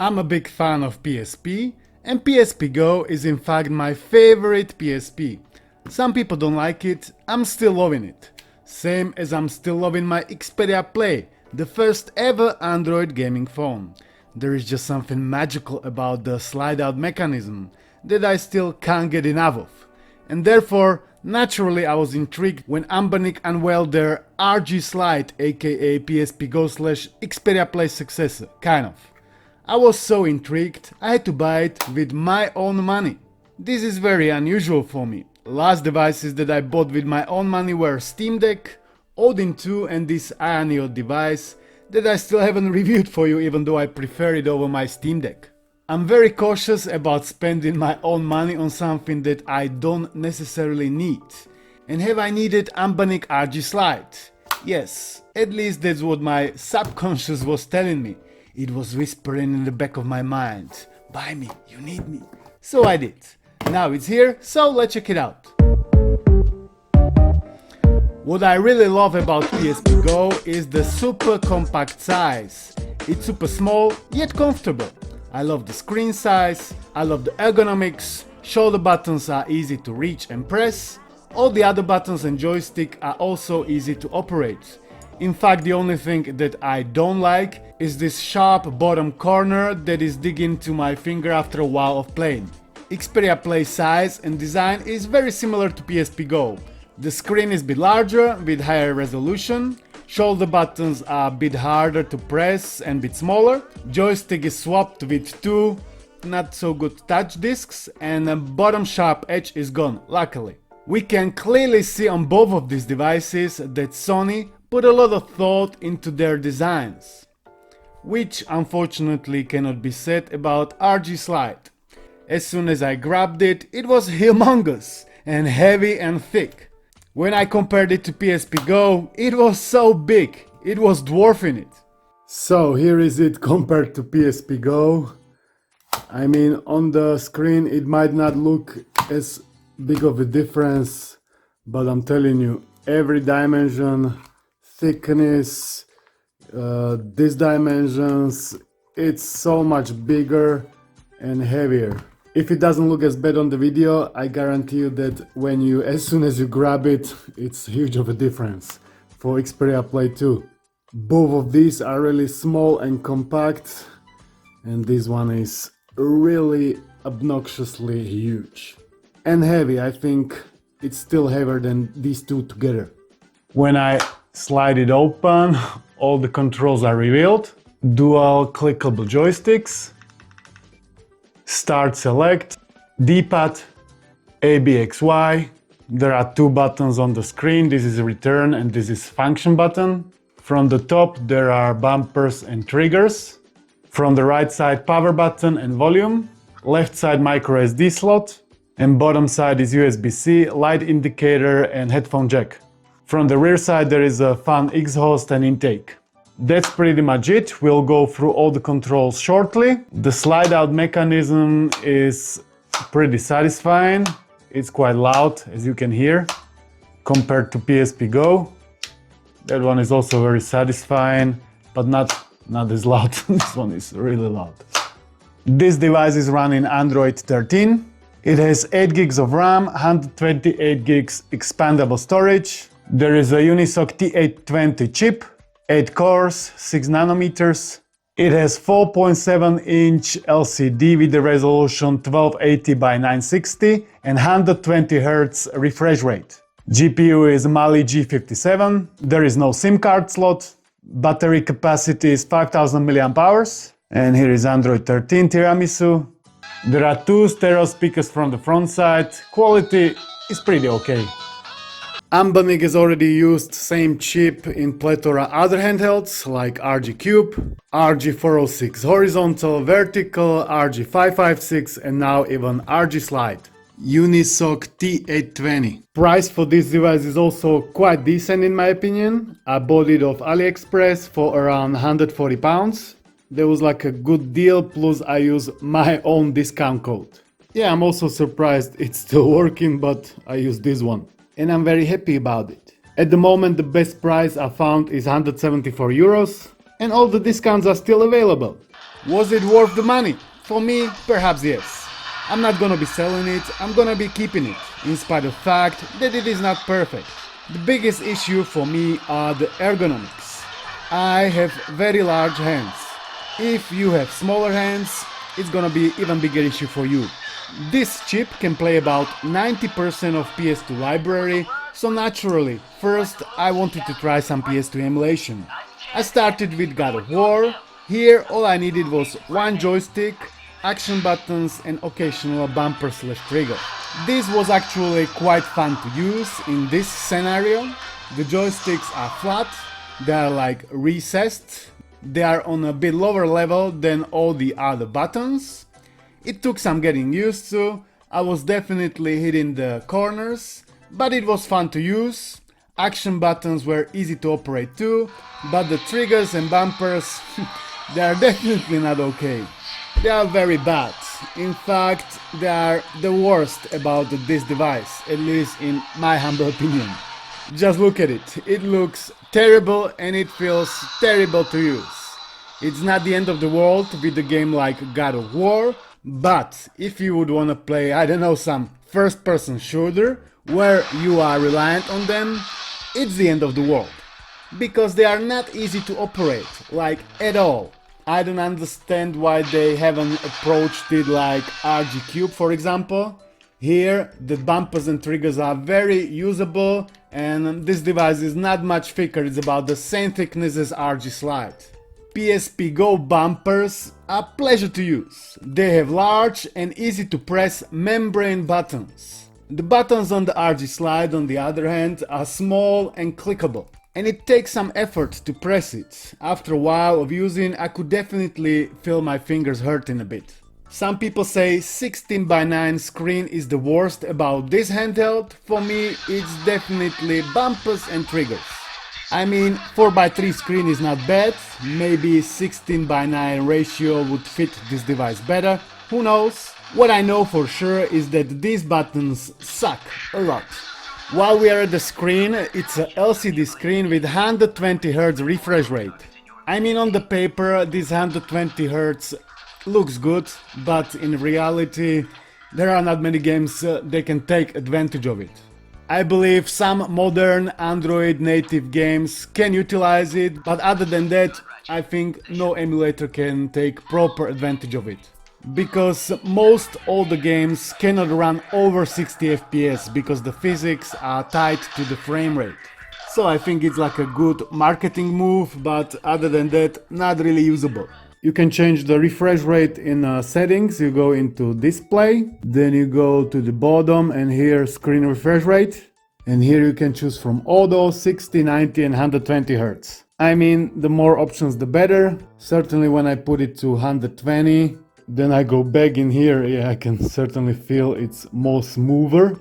I'm a big fan of PSP, and PSP Go is in fact my favorite PSP. Some people don't like it, I'm still loving it. Same as I'm still loving my Xperia Play, the first ever Android gaming phone. There is just something magical about the slide-out mechanism that I still can't get enough of. And therefore, naturally I was intrigued when Anbernic unveiled their RG Slide, aka PSP Go / Xperia Play successor, kind of. I was so intrigued, I had to buy it with my own money. This is very unusual for me. Last devices that I bought with my own money were Steam Deck, Odin 2 and this Ayaneo device that I still haven't reviewed for you even though I prefer it over my Steam Deck. I'm very cautious about spending my own money on something that I don't necessarily need. And have I needed Anbernic RG Slide? Yes, at least that's what my subconscious was telling me. It was whispering in the back of my mind, buy me, you need me. So I did. Now it's here, so let's check it out. What I really love about PSP Go is the super compact size. It's super small, yet comfortable. I love the screen size, I love the ergonomics, shoulder buttons are easy to reach and press, all the other buttons and joystick are also easy to operate. In fact, the only thing that I don't like is this sharp bottom corner that is digging to my finger after a while of playing. Xperia Play size and design is very similar to PSP Go. The screen is a bit larger with higher resolution, shoulder buttons are a bit harder to press and a bit smaller, joystick is swapped with two not so good touch discs and a bottom sharp edge is gone, luckily. We can clearly see on both of these devices that Sony put a lot of thought into their designs, which unfortunately cannot be said about RG Slide. As soon as I grabbed it, it was humongous and heavy and thick. When I compared it to PSP Go, it was so big, it was dwarfing it. So here is it compared to PSP Go. I mean, on the screen it might not look as big of a difference, but I'm telling you, every dimension, thickness, these dimensions, it's so much bigger and heavier. If it doesn't look as bad on the video, I guarantee you that as soon as you grab it, it's huge of a difference for Xperia Play 2. Both of these are really small and compact, and this one is really obnoxiously huge. And heavy, I think it's still heavier than these two together. When I slide it open, all the controls are revealed. Dual clickable joysticks, start select, D-pad, ABXY. There are two buttons on the screen, this is return and this is function button. From the top there are bumpers and triggers. From the right side power button and volume. Left side micro SD slot. And bottom side is USB-C, light indicator and headphone jack. From the rear side there is a fan exhaust and intake. That's pretty much it. We'll go through all the controls shortly. The slide out mechanism is pretty satisfying. It's quite loud, as you can hear, compared to PSP Go. That one is also very satisfying, but not as loud. This one is really loud. This device is running Android 13. It has 8 gigs of RAM, 128 gigs expandable storage. There is a Unisoc T820 chip, 8 cores, 6 nanometers. It has 4.7-inch LCD with the resolution 1280 by 960 and 120 Hz refresh rate. GPU is Mali G57. There is no SIM card slot. Battery capacity is 5000 mAh. And here is Android 13 Tiramisu. There are 2 stereo speakers from the front side. Quality is pretty okay. Anbernic has already used same chip in plethora other handhelds like RG Cube, RG406 horizontal, vertical, RG556 and now even RG Slide. Unisoc T820. Price for this device is also quite decent in my opinion. I bought it off AliExpress for around £140. There was like a good deal, plus I use my own discount code. Yeah, I'm also surprised it's still working, but I use this one. And I'm very happy about it. At the moment the best price I found is €174 and all the discounts are still available. Was it worth the money? For me, perhaps yes. I'm not gonna be selling it, I'm gonna be keeping it, in spite of the fact that it is not perfect. The biggest issue for me are the ergonomics. I have very large hands. If you have smaller hands, it's gonna be even bigger issue for you. This chip can play about 90% of PS2 library, so naturally, first I wanted to try some PS2 emulation. I started with God of War. Here all I needed was one joystick, action buttons and occasional bumper/trigger. This was actually quite fun to use in this scenario. The joysticks are flat, they are like recessed, they are on a bit lower level than all the other buttons. It took some getting used to, I was definitely hitting the corners, but it was fun to use. Action buttons were easy to operate too, but the triggers and bumpers, they are definitely not okay. They are very bad. In fact, they are the worst about this device, at least in my humble opinion. Just look at it. It looks terrible and it feels terrible to use. It's not the end of the world with a game like God of War, but if you would want to play, I don't know, some first-person shooter where you are reliant on them, it's the end of the world. Because they are not easy to operate, like at all. I don't understand why they haven't approached it like RG Cube, for example. Here the bumpers and triggers are very usable and this device is not much thicker, it's about the same thickness as RG Slide. PSP Go bumpers are a pleasure to use. They have large and easy to press membrane buttons. The buttons on the RG Slide, on the other hand, are small and clickable. And it takes some effort to press it. After a while of using, I could definitely feel my fingers hurting a bit. Some people say 16:9 screen is the worst about this handheld. For me, it's definitely bumpers and triggers. I mean, 4:3 screen is not bad. Maybe 16:9 ratio would fit this device better. Who knows? What I know for sure is that these buttons suck a lot. While we are at the screen, it's a LCD screen with 120Hz refresh rate. I mean, on the paper this 120Hz looks good, but in reality there are not many games that can take advantage of it. I believe some modern Android native games can utilize it, but other than that I think no emulator can take proper advantage of it. Because most older games cannot run over 60 FPS because the physics are tied to the frame rate. So I think it's like a good marketing move, but other than that, not really usable. You can change the refresh rate in settings. You go into display, then you go to the bottom and here screen refresh rate. And here you can choose from auto, 60, 90 and 120 Hz. I mean, the more options the better. Certainly when I put it to 120, then I go back in here, yeah, I can certainly feel it's more smoother.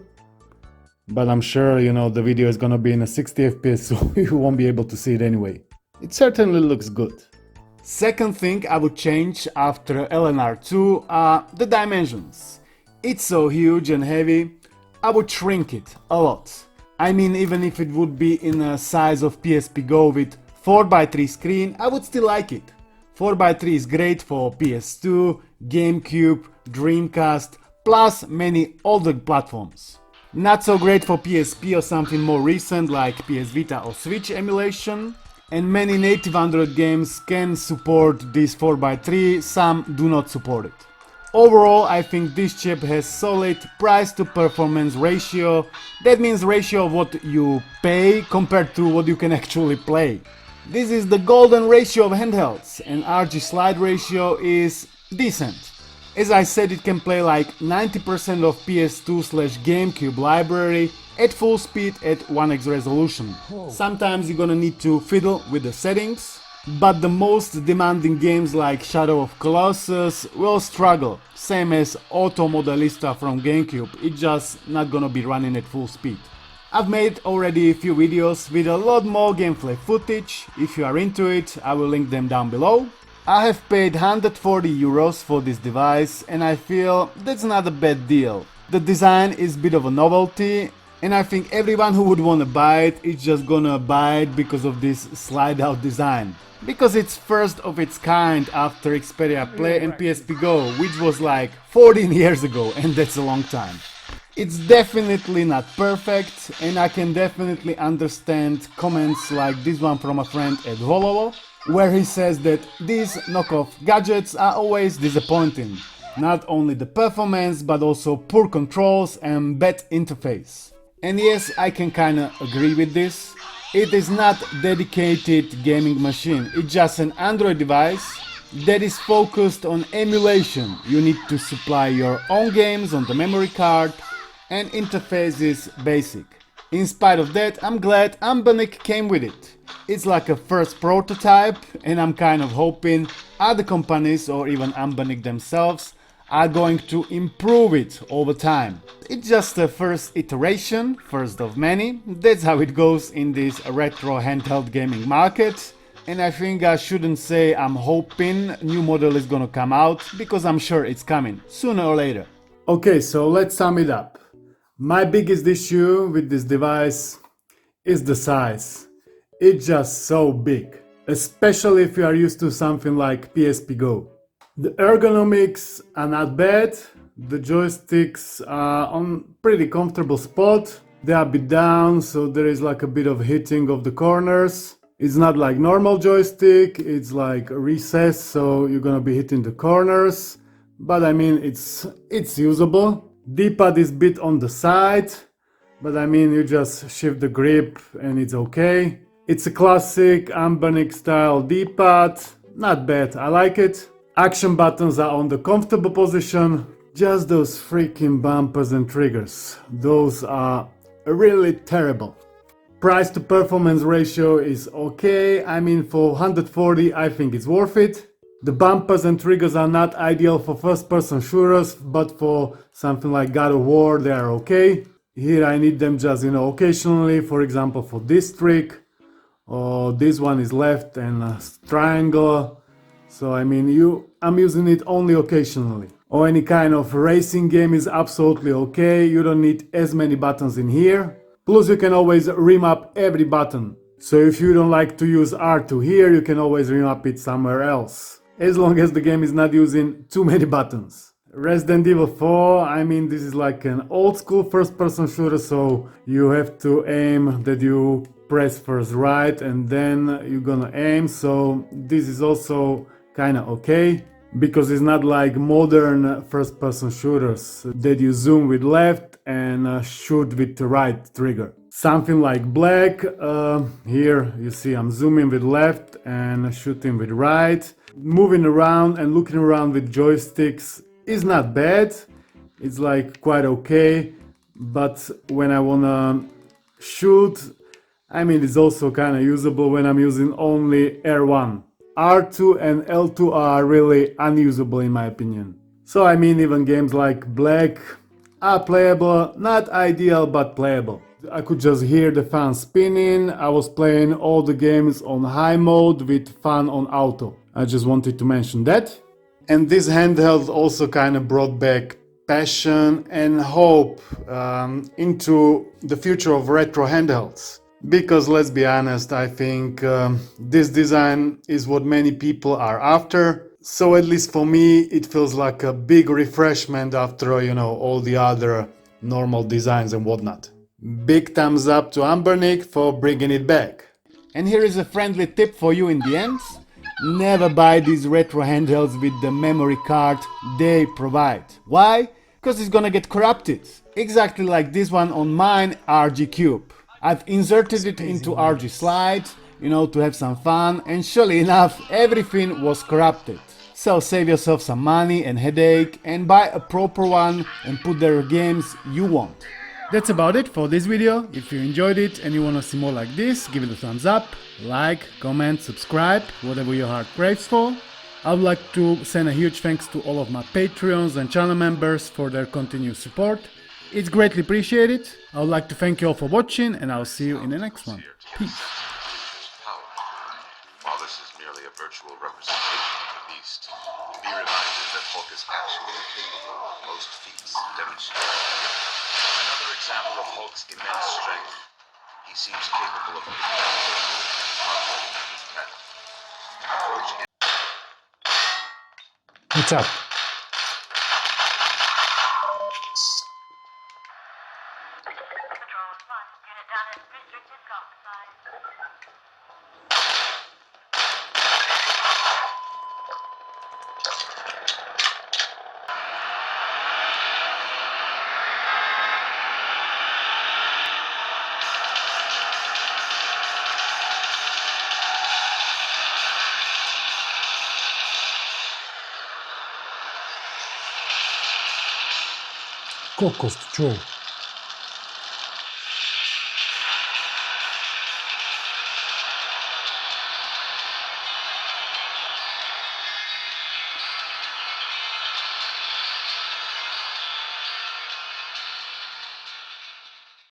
But I'm sure, you know, the video is gonna be in a 60 FPS, so you won't be able to see it anyway. It certainly looks good. Second thing I would change after LNR2 are the dimensions. It's so huge and heavy, I would shrink it a lot. I mean, even if it would be in a size of PSP Go with 4:3 screen, I would still like it. 4:3 is great for PS2, GameCube, Dreamcast, plus many older platforms. Not so great for PSP or something more recent like PS Vita or Switch emulation. And many native Android games can support this 4:3, some do not support it. Overall, I think this chip has solid price to performance ratio. That means ratio of what you pay compared to what you can actually play. This is the golden ratio of handhelds, and RG Slide ratio is decent. As I said, it can play like 90% of PS2/GameCube library at full speed at 1x resolution. Sometimes you're gonna need to fiddle with the settings, but the most demanding games like Shadow of Colossus will struggle, same as Auto Modalista from GameCube, it's just not gonna be running at full speed. I've made already a few videos with a lot more gameplay footage. If you are into it, I will link them down below. I have paid €140 for this device and I feel that's not a bad deal. The design is a bit of a novelty. And I think everyone who would want to buy it is just gonna buy it because of this slide out design. Because it's first of its kind after Xperia Play and PSP Go, which was like 14 years ago, and that's a long time. It's definitely not perfect, and I can definitely understand comments like this one from a friend at Volvo, where he says that these knockoff gadgets are always disappointing. Not only the performance, but also poor controls and bad interface. And yes, I can kinda agree with this. It is not dedicated gaming machine, it's just an Android device that is focused on emulation. You need to supply your own games on the memory card, and interface is basic. In spite of that, I'm glad Anbernic came with it. It's like a first prototype, and I'm kind of hoping other companies or even Anbernic themselves are going to improve it over time. It's just a first iteration, first of many. That's how it goes in this retro handheld gaming market. And I think I shouldn't say I'm hoping new model is gonna come out, because I'm sure it's coming, sooner or later. Okay, so let's sum it up. My biggest issue with this device is the size. It's just so big, especially if you are used to something like PSP Go. The ergonomics are not bad, the joysticks are on pretty comfortable spot, they are a bit down, so there is like a bit of hitting of the corners. It's not like normal joystick, it's like recessed, so you're gonna be hitting the corners, but I mean it's usable. D-pad is bit on the side, but I mean you just shift the grip and it's okay. It's a classic Anbernic style D-pad, not bad, I like it. Action buttons are on the comfortable position, just those freaking bumpers and triggers, those are really terrible. Price to performance ratio is okay, I mean for 140 I think it's worth it. The bumpers and triggers are not ideal for first person shooters, but for something like God of War they are okay. Here I need them just, occasionally, for example for this trick, or this one is left and triangle. So I mean I'm using it only occasionally. Or any kind of racing game is absolutely okay, you don't need as many buttons in here. Plus you can always remap every button. So if you don't like to use R2 here, you can always remap it somewhere else. As long as the game is not using too many buttons. Resident Evil 4, I mean this is like an old school first person shooter, so you have to aim that you press first right and then you're gonna aim, so this is also kinda okay, because it's not like modern first person shooters that you zoom with left and shoot with the right trigger. Something like Black, here you see I'm zooming with left and shooting with right. Moving around and looking around with joysticks is not bad, it's like quite okay, but when I wanna shoot, I mean it's also kinda usable when I'm using only R1. R2 and L2 are really unusable in my opinion. So I mean even games like Black are playable, not ideal but playable. I could just hear the fan spinning, I was playing all the games on high mode with fan on auto. I just wanted to mention that. And this handheld also kind of brought back passion and hope into the future of retro handhelds. Because let's be honest, I think this design is what many people are after. So at least for me, it feels like a big refreshment after, all the other normal designs and whatnot. Big thumbs up to Anbernic for bringing it back. And here is a friendly tip for you in the end. Never buy these retro handhelds with the memory card they provide. Why? Because it's gonna get corrupted. Exactly like this one on mine RG Cube. I've inserted it into RG Slide, to have some fun, and surely enough, everything was corrupted. So save yourself some money and headache and buy a proper one and put the games you want. That's about it for this video. If you enjoyed it and you wanna see more like this, give it a thumbs up, like, comment, subscribe, whatever your heart craves for. I would like to send a huge thanks to all of my Patreons and channel members for their continued support. It's greatly appreciated. I would like to thank you all for watching, and I'll see you in the next one. Peace. While this is merely a virtual representation of the beast, be reminded that Hulk is actually capable of most feats demonstrated. Another example of Hulk's immense strength, he seems capable of approaching. What's up? Колко сте чул?